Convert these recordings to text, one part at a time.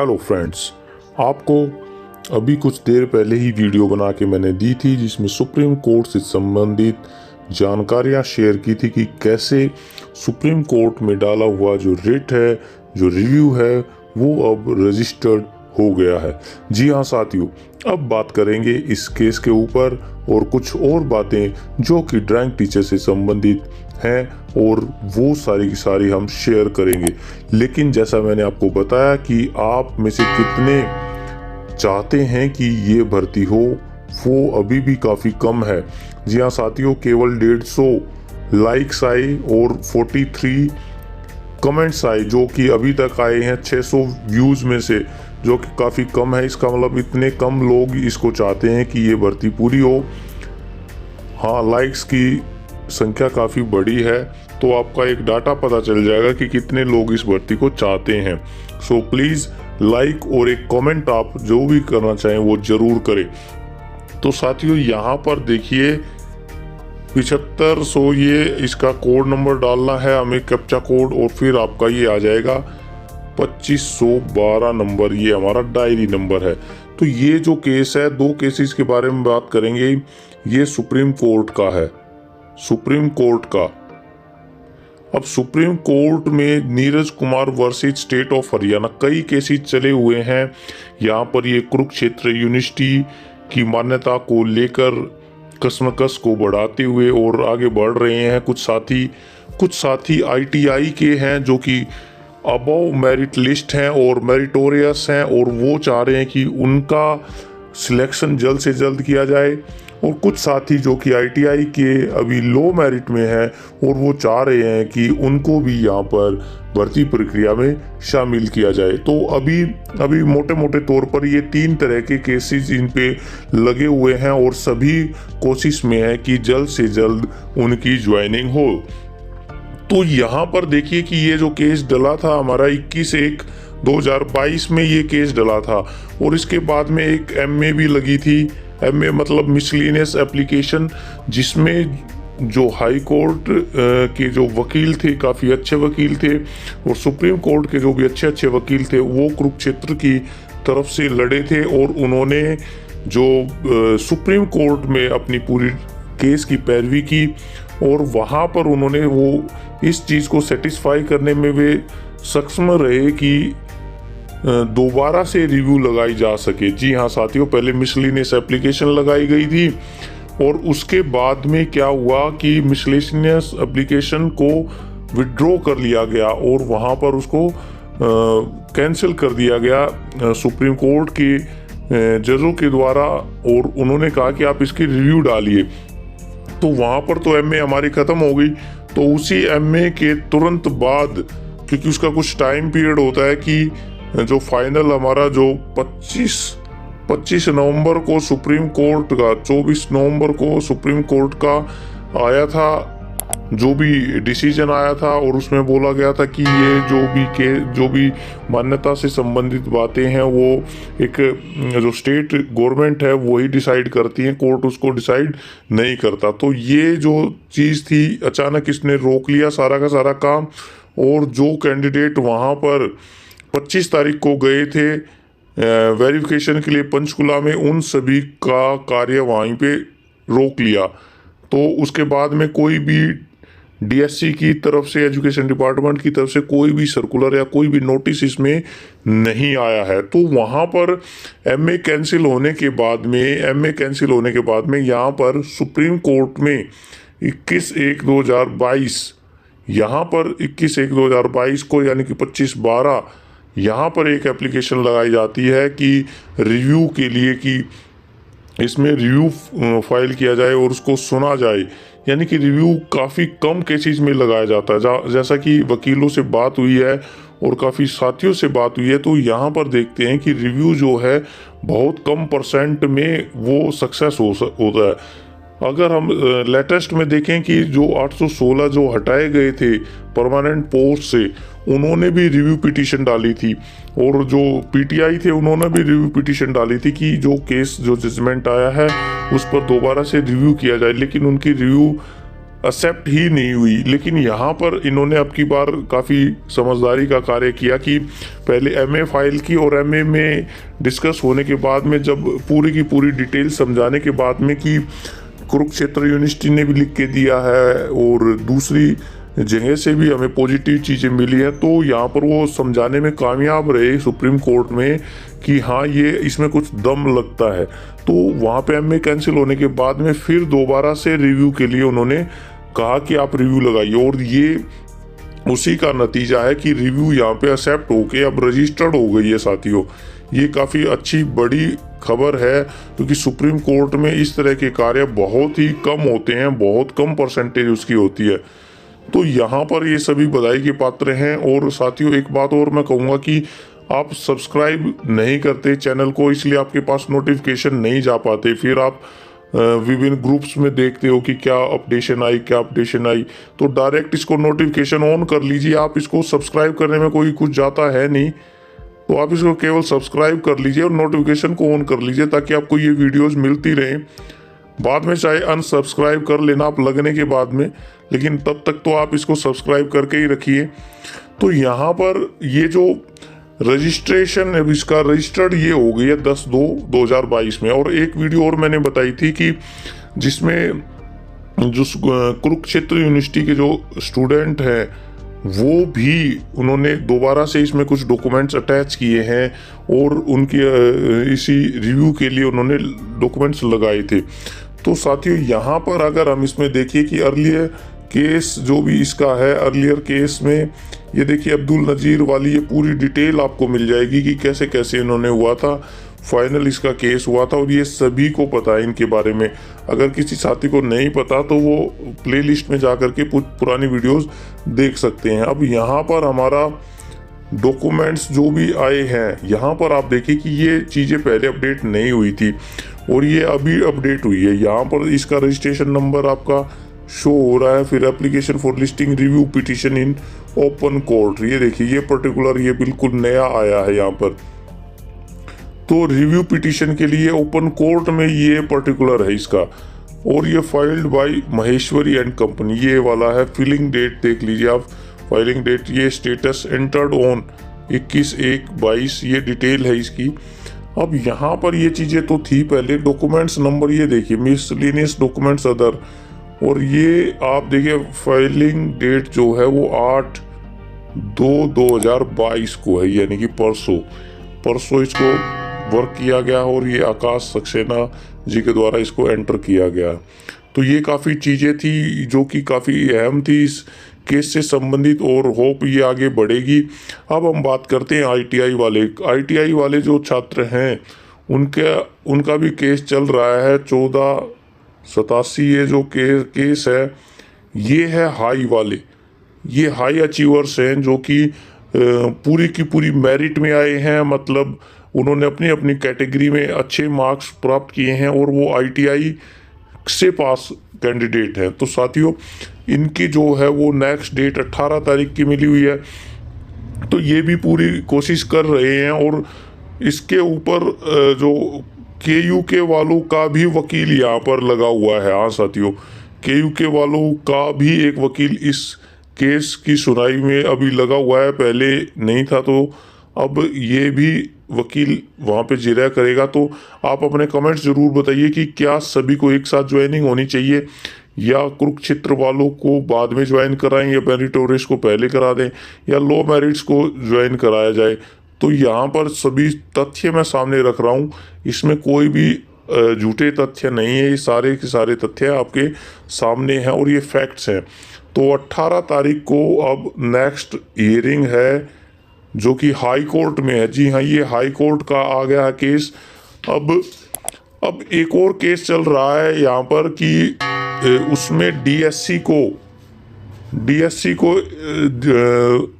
Hello friends, आपको अभी कुछ देर पहले ही वीडियो बना के मैंने दी थी जिसमें सुप्रीम कोर्ट से संबंधित जानकारियां शेयर की थी कि कैसे सुप्रीम कोर्ट में डाला हुआ जो रिट है, जो रिव्यू है, वो अब रजिस्टर्ड हो गया है। जी हाँ साथियों, अब बात करेंगे इस केस के ऊपर और कुछ और बातें जो कि ड्राइंग टीचर से संबंधित हैं और वो सारी की सारी हम शेयर करेंगे। लेकिन जैसा मैंने आपको बताया कि आप में से कितने चाहते हैं कि ये भर्ती हो, वो अभी भी काफ़ी कम है। जी हाँ साथियों, केवल 150 लाइक्स आए और 43 कमेंट्स आए जो कि अभी तक आए हैं 600 व्यूज़ में से, जो कि काफ़ी कम है। इसका मतलब इतने कम लोग इसको चाहते हैं कि ये भर्ती पूरी हो। हाँ, लाइक्स की संख्या काफ़ी बड़ी है तो आपका एक डाटा पता चल जाएगा कि कितने लोग इस भर्ती को चाहते हैं। सो प्लीज़ लाइक और एक कमेंट आप जो भी करना चाहें वो ज़रूर करें। तो साथियों यहाँ पर देखिए 75, ये इसका कोड नंबर डालना है हमें, कैप्चा कोड, और फिर आपका ये आ जाएगा 2512 नंबर, ये हमारा डायरी नंबर है। तो ये जो केस है, दो केसेस के बारे में बात करेंगे। ये सुप्रीम कोर्ट का है, सुप्रीम कोर्ट का। अब सुप्रीम कोर्ट में Neeraj Kumar versus state of Haryana कई केसेस चले हुए हैं। यहाँ पर ये कुरुक्षेत्र यूनिवर्सिटी की मान्यता को लेकर कसमकस को बढ़ाते हुए और आगे बढ़ रहे हैं। कुछ साथी ITI के हैं जो कि अबव मेरिट लिस्ट हैं और मेरिटोरियस हैं और वो चाह रहे हैं कि उनका सिलेक्शन जल्द से जल्द किया जाए। और कुछ साथी जो कि ITI के अभी लो मेरिट में हैं और वो चाह रहे हैं कि उनको भी यहाँ पर भर्ती प्रक्रिया में शामिल किया जाए। तो अभी मोटे मोटे तौर पर ये 3 तरह के केसेस इन पे लगे हुए हैं और सभी कोशिश में है कि जल्द से जल्द उनकी ज्वाइनिंग हो। तो यहाँ पर देखिए कि ये जो केस डला था हमारा 21/1/2022 में ये केस डला था और इसके बाद में एक MA भी लगी थी। MA मतलब मिसलेनियस एप्लीकेशन, जिसमें जो हाई कोर्ट के जो वकील थे, काफ़ी अच्छे वकील थे, और सुप्रीम कोर्ट के जो भी अच्छे वकील थे वो कुरुक्षेत्र की तरफ से लड़े थे और उन्होंने जो सुप्रीम कोर्ट में अपनी पूरी केस की पैरवी की और वहाँ पर उन्होंने वो इस चीज़ को सेटिस्फाई करने में वे सक्षम रहे कि दोबारा से रिव्यू लगाई जा सके। जी हाँ साथियों, पहले मिसलेनियस एप्लीकेशन लगाई गई थी और उसके बाद में क्या हुआ कि मिसलेनियस एप्लीकेशन को विड्रॉ कर लिया गया और वहाँ पर उसको कैंसिल कर दिया गया सुप्रीम कोर्ट के जजों के द्वारा, और उन्होंने कहा कि आप इसकी रिव्यू डालिए। तो वहाँ पर तो MA हमारी ख़त्म हो गई। तो उसी MA के तुरंत बाद, क्योंकि उसका कुछ टाइम पीरियड होता है कि जो फाइनल हमारा जो 25 नवंबर को सुप्रीम कोर्ट का, 24 नवंबर को सुप्रीम कोर्ट का आया था जो भी डिसीजन आया था, और उसमें बोला गया था कि ये जो भी मान्यता से संबंधित बातें हैं वो एक जो स्टेट गवर्नमेंट है वही डिसाइड करती है, कोर्ट उसको डिसाइड नहीं करता। तो ये जो चीज़ थी, अचानक इसने रोक लिया सारा का सारा काम, और जो कैंडिडेट वहाँ पर 25 तारीख को गए थे वेरिफिकेशन के लिए पंचकुला में, उन सभी का कार्य वहीं पे रोक लिया। तो उसके बाद में कोई भी DSC की तरफ से, एजुकेशन डिपार्टमेंट की तरफ से कोई भी सर्कुलर या कोई भी नोटिस इसमें नहीं आया है। तो वहाँ पर MA कैंसिल होने के बाद में यहाँ पर सुप्रीम कोर्ट में 21/1/2022 यहाँ पर 21/1/2022 को, यानी कि 25/12 यहाँ पर एक एप्लीकेशन लगाई जाती है कि रिव्यू के लिए, कि इसमें रिव्यू फाइल किया जाए और उसको सुना जाए। यानी कि रिव्यू काफ़ी कम केसेस में लगाया जाता है। जैसा कि वकीलों से बात हुई है और काफ़ी साथियों से बात हुई है, तो यहाँ पर देखते हैं कि रिव्यू जो है बहुत कम % में वो सक्सेस होता है। अगर हम लेटेस्ट में देखें कि जो 816 जो हटाए गए थे परमानेंट पोस्ट से, उन्होंने भी रिव्यू पिटीशन डाली थी, और जो PTI थे उन्होंने भी रिव्यू पिटीशन डाली थी कि जो केस, जो जजमेंट आया है उस पर दोबारा से रिव्यू किया जाए। लेकिन उनकी रिव्यू एक्सेप्ट ही नहीं हुई। लेकिन यहाँ पर इन्होंने अब की बार काफ़ी समझदारी का कार्य किया कि पहले एमए फाइल की और एमए में डिस्कस होने के बाद में जब पूरी की पूरी डिटेल समझाने के बाद में कि कुरुक्षेत्र यूनिवर्सिटी ने भी लिख के दिया है और दूसरी जगह से भी हमें पॉजिटिव चीज़ें मिली हैं, तो यहाँ पर वो समझाने में कामयाब रहे सुप्रीम कोर्ट में कि हाँ ये इसमें कुछ दम लगता है। तो वहाँ पे एमए कैंसिल होने के बाद में फिर दोबारा से रिव्यू के लिए उन्होंने कहा कि आप रिव्यू लगाइए, और ये उसी का नतीजा है कि रिव्यू यहाँ पे एक्सेप्ट होके अब रजिस्टर्ड हो गई है साथियों। ये काफ़ी अच्छी बड़ी खबर है, क्योंकि सुप्रीम कोर्ट में इस तरह के कार्य बहुत ही कम होते हैं, बहुत कम परसेंटेज उसकी होती है। तो यहाँ पर ये सभी बधाई के पात्र हैं। और साथियों एक बात और मैं कहूँगा कि आप सब्सक्राइब नहीं करते चैनल को, इसलिए आपके पास नोटिफिकेशन नहीं जा पाते, फिर आप विभिन्न ग्रुप्स में देखते हो कि क्या अपडेशन आई, क्या अपडेशन आई। तो डायरेक्ट इसको नोटिफिकेशन ऑन कर लीजिए। आप इसको सब्सक्राइब करने में कोई कुछ जाता है नहीं, तो आप इसको केवल सब्सक्राइब कर लीजिए और नोटिफिकेशन को ऑन कर लीजिए, ताकि आपको ये वीडियोस मिलती रहें। बाद में चाहे अनसब्सक्राइब कर लेना आप लगने के बाद में, लेकिन तब तक तो आप इसको सब्सक्राइब करके ही रखिए। तो यहाँ पर ये जो रजिस्ट्रेशन है इसका रजिस्टर्ड ये हो गई है 10/2/2022 में। और एक वीडियो और मैंने बताई थी कि जिसमें जो कुरुक्षेत्र यूनिवर्सिटी के जो स्टूडेंट हैं वो भी उन्होंने दोबारा से इसमें कुछ डॉक्यूमेंट्स अटैच किए हैं और उनके इसी रिव्यू के लिए उन्होंने डॉक्यूमेंट्स लगाए थे। तो साथियों यहाँ पर अगर हम इसमें देखिए कि अर्लियर केस जो भी इसका है, अर्लियर केस में ये देखिए अब्दुल नज़ीर वाली ये पूरी डिटेल आपको मिल जाएगी कि कैसे कैसे इन्होंने हुआ था, फाइनल इसका केस हुआ था, और ये सभी को पता है इनके बारे में। अगर किसी साथी को नहीं पता तो वो प्लेलिस्ट में जा कर के पुरानी वीडियोस देख सकते हैं। अब यहाँ पर हमारा डॉक्यूमेंट्स जो भी आए हैं, यहाँ पर आप देखिए कि ये चीज़ें पहले अपडेट नहीं हुई थी और ये अभी अपडेट हुई है। यहाँ पर इसका रजिस्ट्रेशन नंबर आपका शो हो रहा है, फिर application for listing review petition in open court, ये देखिए ये पर्टिकुलर ये बिल्कुल नया आया है यहाँ पर। तो रिव्यू पिटिशन के लिए ओपन कोर्ट में ये पर्टिकुलर है इसका, और ये filed by Maheshwari and company, ये वाला है। फिलिंग डेट देख लीजिए आप, फाइलिंग डेट, ये स्टेटस एंटर्ड ऑन 21/1/22, ये डिटेल है इसकी। अब यहाँ पर ये चीज़ें तो थी पहले। डॉक्यूमेंट्स नंबर ये देखिए मिसलेनियस डॉक्यूमेंट्स अदर, और ये आप देखिए फाइलिंग डेट जो है वो 8/2/2022 को है, यानी कि परसों इसको वर्क किया गया और ये आकाश सक्सेना जी के द्वारा इसको एंटर किया गया। तो ये काफ़ी चीज़ें थी जो कि काफ़ी अहम थी इस केस से संबंधित, और होप ये आगे बढ़ेगी। अब हम बात करते हैं आईटीआई वाले जो छात्र हैं उनका भी केस चल रहा है 1487। ये जो केस है ये है हाई वाले, ये हाई अचीवर्स हैं जो कि पूरी की पूरी मेरिट में आए हैं, मतलब उन्होंने अपनी अपनी कैटेगरी में अच्छे मार्क्स प्राप्त किए हैं और वो आईटीआई से पास कैंडिडेट हैं। तो साथियों इनकी जो है वो नेक्स्ट डेट 18 तारीख की मिली हुई है। तो ये भी पूरी कोशिश कर रहे हैं, और इसके ऊपर जो केयूके वालों का भी वकील यहाँ पर लगा हुआ है। हाँ साथियों, केयूके वालों का भी एक वकील इस केस की सुनवाई में अभी लगा हुआ है, पहले नहीं था, तो अब ये भी वकील वहाँ पे जिरह करेगा। तो आप अपने कमेंट्स ज़रूर बताइए कि क्या सभी को एक साथ ज्वाइनिंग होनी चाहिए या कुरुक्षेत्र वालों को बाद में ज्वाइन कराएं, या मेरिटोरियस को पहले करा दें, या लो मेरिट्स को ज्वाइन कराया जाए। तो यहाँ पर सभी तथ्य मैं सामने रख रहा हूँ, इसमें कोई भी झूठे तथ्य नहीं है, ये सारे के सारे तथ्य आपके सामने हैं और ये फैक्ट्स हैं। तो 18 तारीख को अब नेक्स्ट हियरिंग है जो कि हाई कोर्ट में है। जी हाँ, ये हाई कोर्ट का आ गया है केस। अब एक और केस चल रहा है यहाँ पर कि उसमें डीएससी को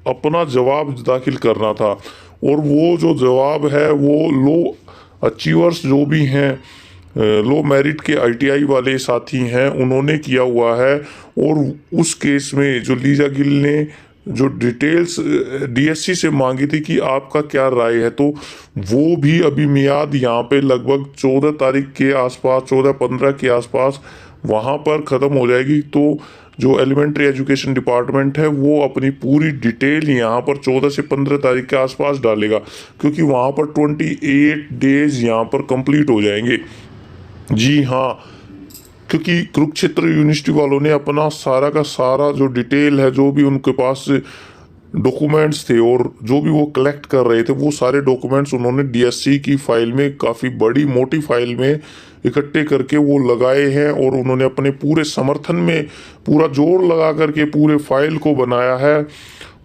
अपना जवाब दाखिल करना था, और वो जो जवाब है वो लो अचीवर्स जो भी हैं, लो मेरिट के आईटीआई वाले साथी हैं, उन्होंने किया हुआ है। और उस केस में जो लीजा गिल ने जो डिटेल्स डीएससी से मांगी थी कि आपका क्या राय है, तो वो भी अभी मियाद यहाँ पे लगभग 14 तारीख के आसपास, 14-15 के आसपास वहाँ पर ख़त्म हो जाएगी। तो जो एलिमेंट्री एजुकेशन डिपार्टमेंट है वो अपनी पूरी डिटेल यहाँ पर 14 से 15 तारीख के आसपास डालेगा, क्योंकि वहाँ पर 28 डेज यहाँ पर कंप्लीट हो जाएंगे। जी हाँ, क्योंकि कुरुक्षेत्र यूनिवर्सिटी वालों ने अपना सारा का सारा जो डिटेल है, जो भी उनके पास डॉक्यूमेंट्स थे और जो भी वो कलेक्ट कर रहे थे, वो सारे डॉक्यूमेंट्स उन्होंने डीएससी की फाइल में, काफ़ी बड़ी मोटी फाइल में इकट्ठे करके वो लगाए हैं। और उन्होंने अपने पूरे समर्थन में पूरा जोर लगा करके पूरे फाइल को बनाया है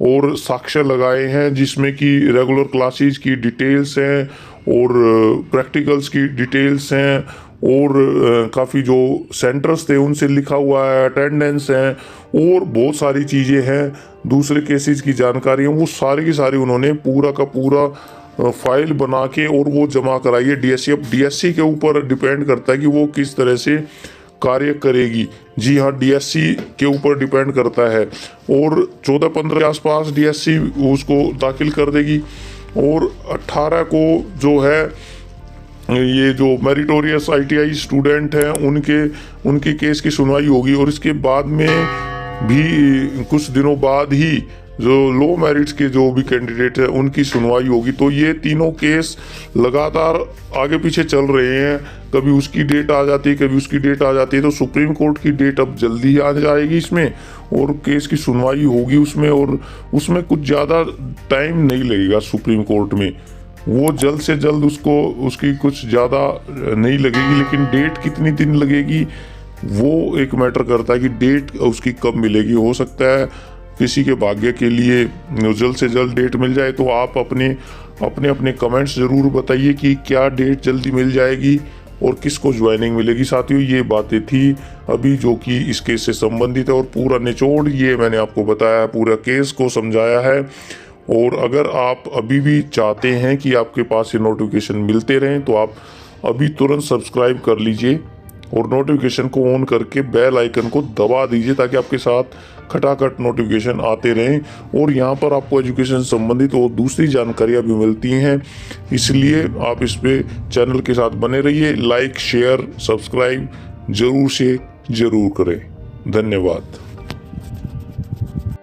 और साक्ष्य लगाए हैं, जिसमें कि रेगुलर क्लासेस की डिटेल्स हैं और प्रैक्टिकल्स की डिटेल्स हैं और काफ़ी जो सेंटर्स थे उनसे लिखा हुआ है, अटेंडेंस है और बहुत सारी चीज़ें हैं, दूसरे केसेस की जानकारी है, वो सारी की सारी उन्होंने पूरा का पूरा फाइल बना के और वो जमा कराई है डीएससी। अब डीएससी के ऊपर डिपेंड करता है कि वो किस तरह से कार्य करेगी। जी हाँ, डीएससी के ऊपर डिपेंड करता है और 14-15 के आसपास डीएससी उसको दाखिल कर देगी और 18 को जो है ये जो मेरिटोरियस आईटीआई स्टूडेंट हैं उनके केस की सुनवाई होगी। और इसके बाद में भी कुछ दिनों बाद ही जो लो मेरिट्स के जो भी कैंडिडेट हैं उनकी सुनवाई होगी। तो ये तीनों केस लगातार आगे पीछे चल रहे हैं, कभी उसकी डेट आ जाती है, कभी उसकी डेट आ जाती है। तो सुप्रीम कोर्ट की डेट अब जल्दी ही आ जाएगी इसमें और केस की सुनवाई होगी उसमें, और उसमें कुछ ज़्यादा टाइम नहीं लगेगा सुप्रीम कोर्ट में, वो जल्द से जल्द उसकी कुछ ज़्यादा नहीं लगेगी। लेकिन डेट कितनी दिन लगेगी वो एक मैटर करता है कि डेट उसकी कब मिलेगी। हो सकता है किसी के भाग्य के लिए जल्द से जल्द डेट मिल जाए। तो आप अपने कमेंट्स ज़रूर बताइए कि क्या डेट जल्दी मिल जाएगी और किसको ज्वाइनिंग मिलेगी। साथियों, ये बातें थी अभी जो कि इस केस से संबंधित है और पूरा निचोड़ ये मैंने आपको बताया है, पूरा केस को समझाया है। और अगर आप अभी भी चाहते हैं कि आपके पास ये नोटिफिकेशन मिलते रहें तो आप अभी तुरंत सब्सक्राइब कर लीजिए और नोटिफिकेशन को ऑन करके बेल आइकन को दबा दीजिए, ताकि आपके साथ खटाखट नोटिफिकेशन आते रहें। और यहाँ पर आपको एजुकेशन संबंधित और दूसरी जानकारियाँ भी मिलती हैं, इसलिए आप इस पे चैनल के साथ बने रहिए। लाइक, शेयर, सब्सक्राइब जरूर से ज़रूर करें। धन्यवाद।